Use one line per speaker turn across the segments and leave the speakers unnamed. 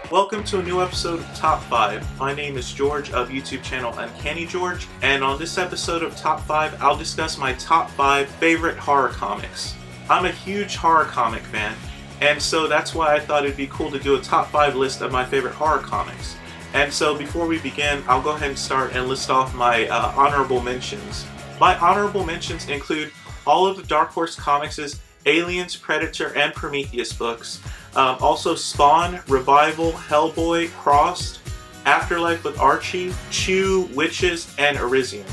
Welcome to a new episode of Top 5. My name is George of YouTube channel Uncanny George, and on this episode of Top 5, I'll discuss my top 5 favorite horror comics. I'm a huge horror comic fan, and so that's why I thought it'd be cool to do a top 5 list of my favorite horror comics. And so before we begin, I'll go ahead and start and list off my honorable mentions. My honorable mentions include all of the Dark Horse Comics' Aliens, Predator, and Prometheus books. Also Spawn, Revival, Hellboy, Crossed, Afterlife with Archie, Chew, Witches, and Elysium.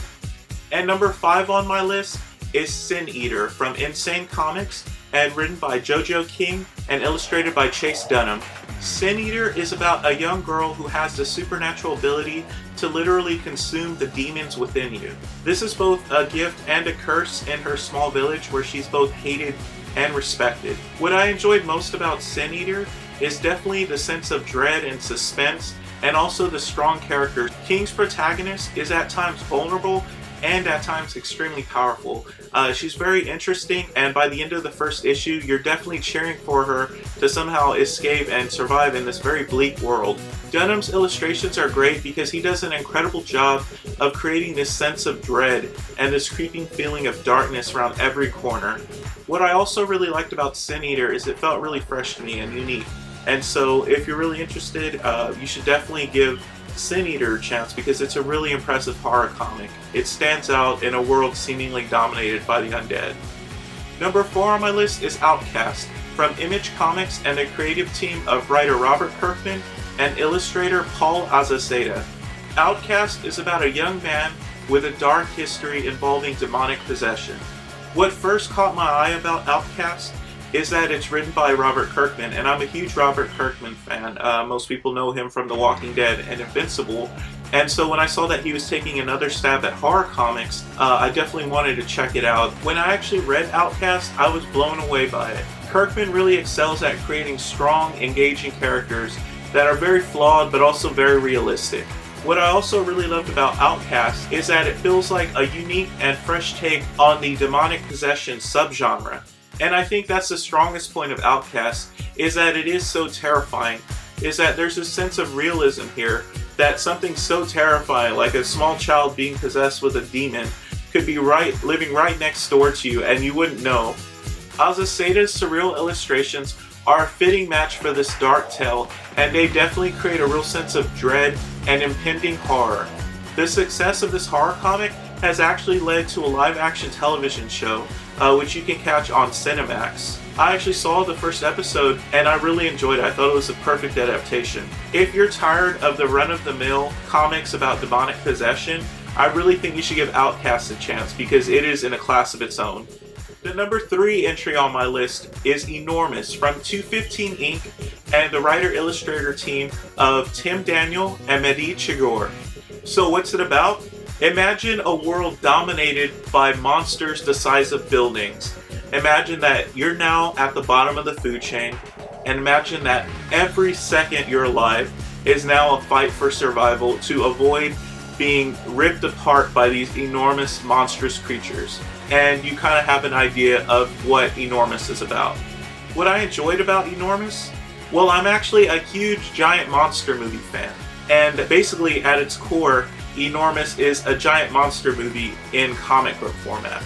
And number 5 on my list is Sin Eater from Insane Comics, and written by JoJo King and illustrated by Chase Dunham. Sin Eater is about a young girl who has the supernatural ability to literally consume the demons within you. This is both a gift and a curse in her small village where she's both hated and respected. What I enjoyed most about Sin Eater is definitely the sense of dread and suspense, and also the strong characters. King's protagonist is at times vulnerable and at times extremely powerful. She's very interesting, and by the end of the first issue, you're definitely cheering for her to somehow escape and survive in this very bleak world. Dunham's illustrations are great because he does an incredible job of creating this sense of dread and this creeping feeling of darkness around every corner. What I also really liked about Sin Eater is it felt really fresh to me and unique. And so if you're really interested, you should definitely give Sin Eater a chance because it's a really impressive horror comic. It stands out in a world seemingly dominated by the undead. Number 4 on my list is Outcast from Image Comics and the creative team of writer Robert Kirkman and illustrator Paul Azaceta. Outcast is about a young man with a dark history involving demonic possession. What first caught my eye about Outcast is that it's written by Robert Kirkman, and I'm a huge Robert Kirkman fan. Most people know him from The Walking Dead and Invincible, and so when I saw that he was taking another stab at horror comics, I definitely wanted to check it out. When I actually read Outcast, I was blown away by it. Kirkman really excels at creating strong, engaging characters that are very flawed but also very realistic. What I also really loved about Outcast is that it feels like a unique and fresh take on the demonic possession subgenre. And I think that's the strongest point of Outcast, is that it is so terrifying, is that there's a sense of realism here, that something so terrifying like a small child being possessed with a demon could be living right next door to you and you wouldn't know. Azaceta's surreal illustrations are a fitting match for this dark tale, and they definitely create a real sense of dread and impending horror. The success of this horror comic has actually led to a live-action television show, which you can catch on Cinemax. I actually saw the first episode and I really enjoyed it. I thought it was a perfect adaptation. If you're tired of the run-of-the-mill comics about demonic possession, I really think you should give Outcast a chance because it is in a class of its own. The number 3 entry on my list is Enormous from 215 Inc. and the writer-illustrator team of Tim Daniel and Mehdi Chagor. So what's it about? Imagine a world dominated by monsters the size of buildings. Imagine that you're now at the bottom of the food chain, and imagine that every second you're alive is now a fight for survival to avoid being ripped apart by these enormous monstrous creatures. And you kind of have an idea of what Enormous is about. What I enjoyed about Enormous? Well, I'm actually a huge giant monster movie fan. And basically at its core, Enormous is a giant monster movie in comic book format.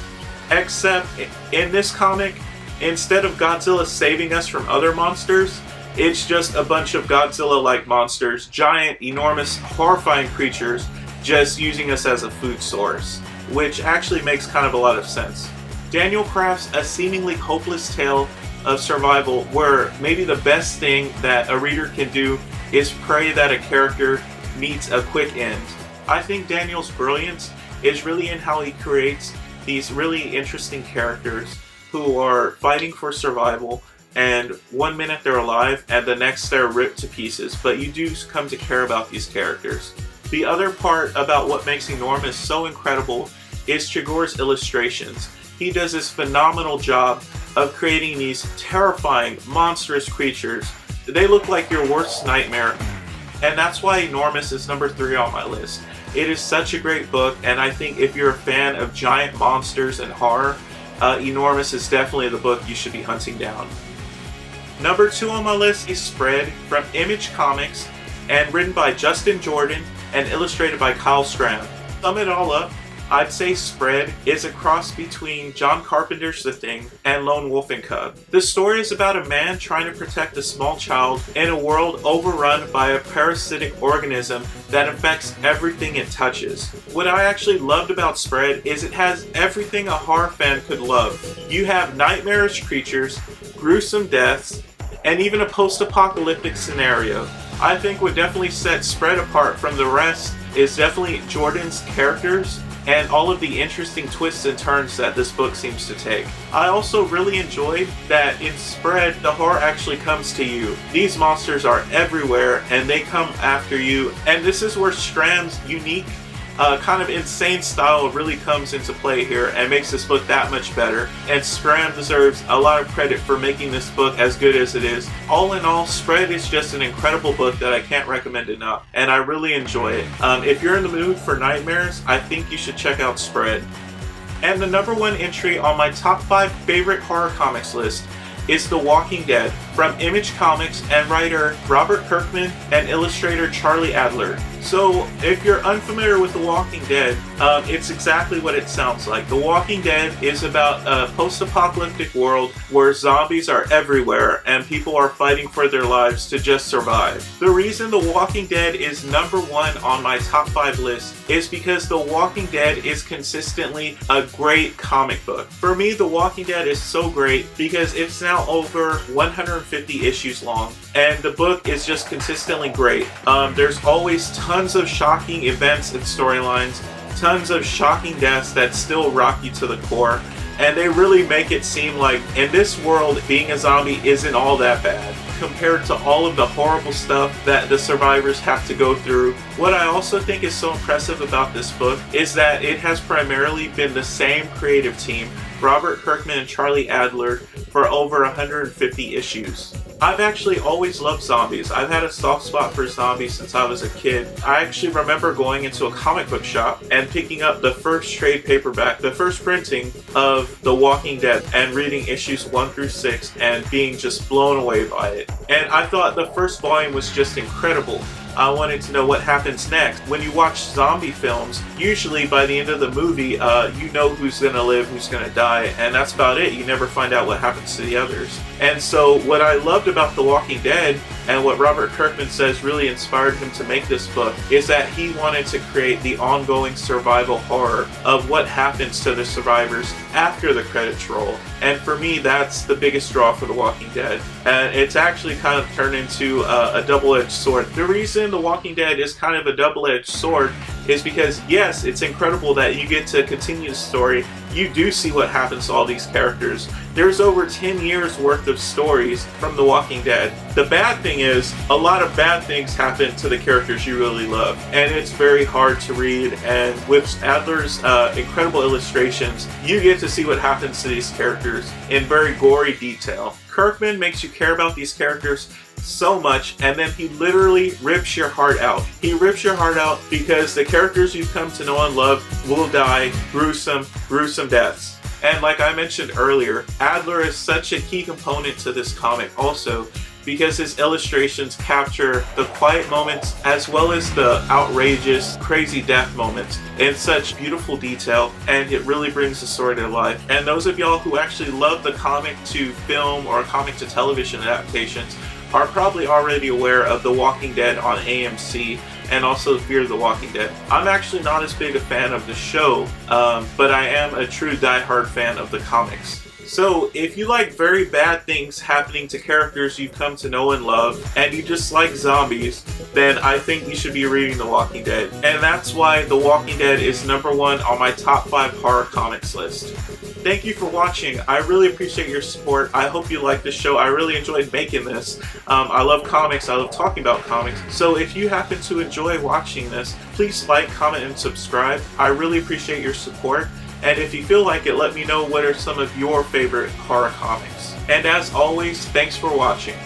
Except in this comic, instead of Godzilla saving us from other monsters, it's just a bunch of Godzilla-like monsters, giant, enormous, horrifying creatures, just using us as a food source, which actually makes kind of a lot of sense. Daniel crafts a seemingly hopeless tale of survival where maybe the best thing that a reader can do is pray that a character meets a quick end. I think Daniel's brilliance is really in how he creates these really interesting characters who are fighting for survival, and one minute they're alive and the next they're ripped to pieces, but you do come to care about these characters. The other part about what makes Enormous so incredible is Chagor's illustrations. He does this phenomenal job of creating these terrifying, monstrous creatures. They look like your worst nightmare, and that's why Enormous is number 3 on my list. It is such a great book, and I think if you're a fan of giant monsters and horror, Enormous is definitely the book you should be hunting down. Number 2 on my list is Spread from Image Comics and written by Justin Jordan and illustrated by Kyle Schramm. To sum it all up, I'd say Spread is a cross between John Carpenter's The Thing and Lone Wolf and Cub. The story is about a man trying to protect a small child in a world overrun by a parasitic organism that infects everything it touches. What I actually loved about Spread is it has everything a horror fan could love. You have nightmarish creatures, gruesome deaths, and even a post-apocalyptic scenario. I think what definitely sets Spread apart from the rest is definitely Jordan's characters and all of the interesting twists and turns that this book seems to take. I also really enjoyed that in Spread, the horror actually comes to you. These monsters are everywhere and they come after you, and this is where Schramm's unique kind of insane style really comes into play here and makes this book that much better, and Schramm deserves a lot of credit for making this book as good as it is. All in all, Spread is just an incredible book that I can't recommend enough, and I really enjoy it. If you're in the mood for nightmares, I think you should check out Spread. And the number 1 entry on my top 5 favorite horror comics list is The Walking Dead from Image Comics and writer Robert Kirkman and illustrator Charlie Adler. So, if you're unfamiliar with The Walking Dead, it's exactly what it sounds like. The Walking Dead is about a post-apocalyptic world where zombies are everywhere and people are fighting for their lives to just survive. The reason The Walking Dead is number 1 on my top 5 list is because The Walking Dead is consistently a great comic book. For me, The Walking Dead is so great because it's now over 150 issues long, and the book is just consistently great. There's always tons of shocking events and storylines, tons of shocking deaths that still rock you to the core, and they really make it seem like in this world being a zombie isn't all that bad compared to all of the horrible stuff that the survivors have to go through. What I also think is so impressive about this book is that it has primarily been the same creative team, Robert Kirkman and Charlie Adler, for over 150 issues. I've actually always loved zombies. I've had a soft spot for zombies since I was a kid. I actually remember going into a comic book shop and picking up the first trade paperback, the first printing of The Walking Dead, and reading issues 1 through 6 and being just blown away by it. And I thought the first volume was just incredible. I wanted to know what happens next. When you watch zombie films, usually by the end of the movie, you know who's gonna live, who's gonna die, and that's about it. You never find out what happens to the others. And so what I loved about The Walking Dead, and what Robert Kirkman says really inspired him to make this book, is that he wanted to create the ongoing survival horror of what happens to the survivors after the credits roll. And for me, that's the biggest draw for The Walking Dead. And it's actually kind of turned into a double-edged sword. The reason The Walking Dead is kind of a double-edged sword is because, yes, it's incredible that you get to continue the story. You do see what happens to all these characters. There's over 10 years worth of stories from The Walking Dead. The bad thing is, a lot of bad things happen to the characters you really love, and it's very hard to read, and with Adler's incredible illustrations, you get to see what happens to these characters in very gory detail. Kirkman makes you care about these characters so much, and then he literally rips your heart out. He rips your heart out because the characters you've come to know and love will die gruesome deaths. And like I mentioned earlier, Adler is such a key component to this comic also because his illustrations capture the quiet moments as well as the outrageous, crazy death moments in such beautiful detail, and it really brings the story to life. And those of y'all who actually love the comic to film or comic to television adaptations are probably already aware of The Walking Dead on AMC and also Fear the Walking Dead. I'm actually not as big a fan of the show, but I am a true diehard fan of the comics. So if you like very bad things happening to characters you've come to know and love, and you just like zombies, then I think you should be reading The Walking Dead. And that's why The Walking Dead is number 1 on my top 5 horror comics list. Thank you for watching. I really appreciate your support. I hope you like this show. I really enjoyed making this. I love comics. I love talking about comics. So if you happen to enjoy watching this, please like, comment, and subscribe. I really appreciate your support. And if you feel like it, let me know what are some of your favorite horror comics. And as always, thanks for watching.